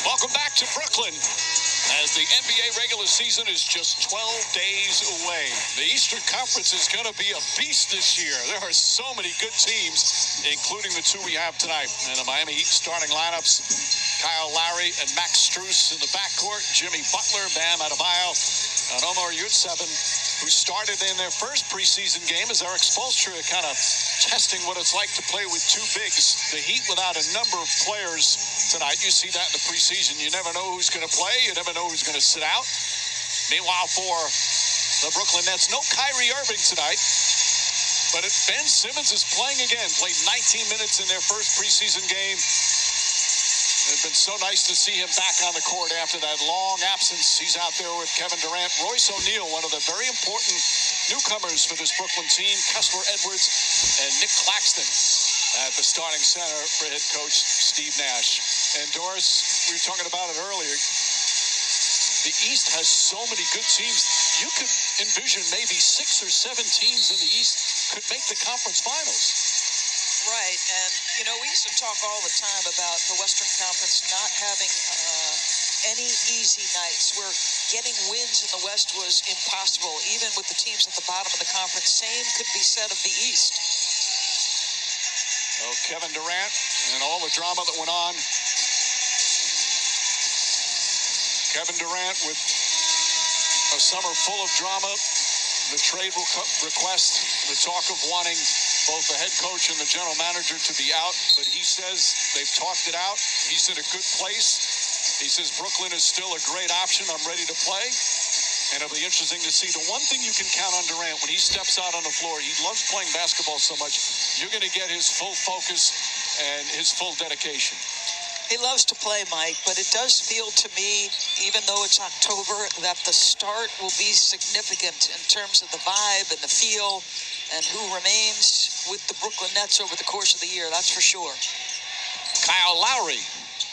Welcome back to Brooklyn as the NBA regular season is just 12 days away. The Eastern Conference is going to be a beast this year. There are so many good teams, including the two we have tonight. And the Miami Heat starting lineups, Kyle Lowry and Max Strus in the backcourt, Jimmy Butler, Bam Adebayo, and Omar Yurtseven, who started in their first preseason game as Eric Spoelstra kind of testing what it's like to play with two bigs. The Heat without a number of players tonight. You see that in the preseason. You never know who's going to play. You never know who's going to sit out. Meanwhile, for the Brooklyn Nets, no Kyrie Irving tonight. But Ben Simmons is playing again. Played 19 minutes in their first preseason game. It's been so nice to see him back on the court after that long absence. He's out there with Kevin Durant. Royce O'Neal, one of the very important newcomers for this Brooklyn team. Kessler Edwards and Nick Claxton at the starting center for head coach Steve Nash. And Doris, we were talking about it earlier. The East has so many good teams. You could envision maybe 6 or 7 teams in the East could make the conference finals. Right, and, you know, we used to talk all the time about the Western Conference not having any easy nights, where getting wins in the West was impossible, even with the teams at the bottom of the conference. Same could be said of the East. Oh, Kevin Durant and all the drama that went on. Kevin Durant with a summer full of drama, the trade request, the talk of wanting both the head coach and the general manager to be out, but he says they've talked it out. He's in a good place. He says Brooklyn is still a great option. I'm ready to play. And it'll be interesting to see. The one thing you can count on Durant, when he steps out on the floor, he loves playing basketball so much, you're going to get his full focus and his full dedication. He loves to play, Mike, but it does feel to me, even though it's October, that the start will be significant in terms of the vibe and the feel and who remains with the Brooklyn Nets over the course of the year, that's for sure. Kyle Lowry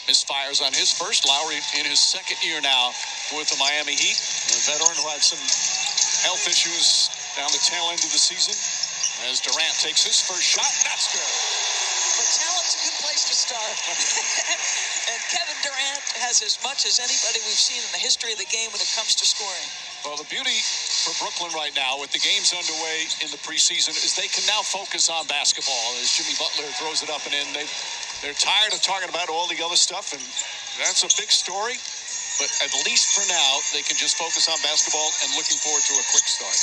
misfires on his first. Lowry in his second year now with the Miami Heat, a veteran who had some health issues down the tail end of the season. As Durant takes his first shot, that's good. But talent's a good place to start. And Kevin Durant has as much as anybody we've seen in the history of the game when it comes to scoring. Well, the beauty for Brooklyn right now with the games underway in the preseason is they can now focus on basketball. As Jimmy Butler throws it up and in, they're tired of talking about all the other stuff, and that's a big story. But at least for now, they can just focus on basketball and looking forward to a quick start.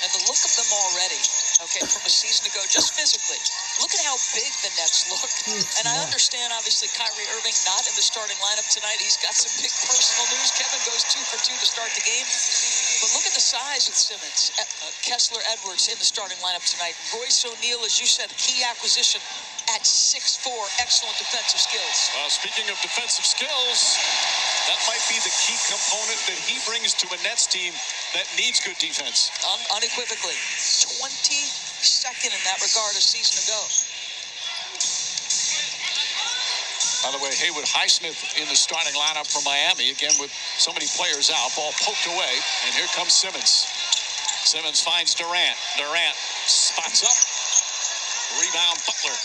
And the look of them already, okay, from a season ago, just physically. Look at how big the Nets look. And I understand, obviously, Kyrie Irving not in the starting lineup tonight. He's got some big personal news. Kevin goes 2 for 2 to start the game. But look at the size of Simmons. Kessler Edwards in the starting lineup tonight. Royce O'Neal, as you said, key acquisition at 6'4", excellent defensive skills. Well, speaking of defensive skills, that might be the key component that he brings to a Nets team that needs good defense. Unequivocally. 22nd in that regard a season ago. By the way, Haywood Highsmith in the starting lineup for Miami, again with so many players out. Ball poked away, and here comes Simmons. Simmons finds Durant. Durant spots up. Rebound, Butler.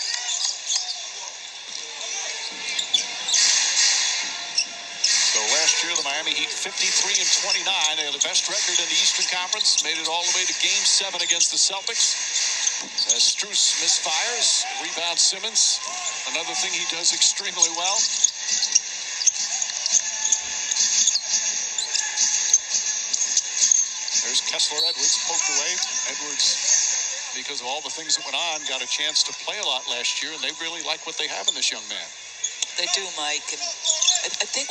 So last year, the Miami Heat 53-29. They have the best record in the Eastern Conference. Made it all the way to Game 7 against the Celtics. As Strus misfires, rebound Simmons. Another thing he does extremely well. There's Kessler Edwards, poked away. Edwards, because of all the things that went on, got a chance to play a lot last year, and they really like what they have in this young man. They do, Mike. And I think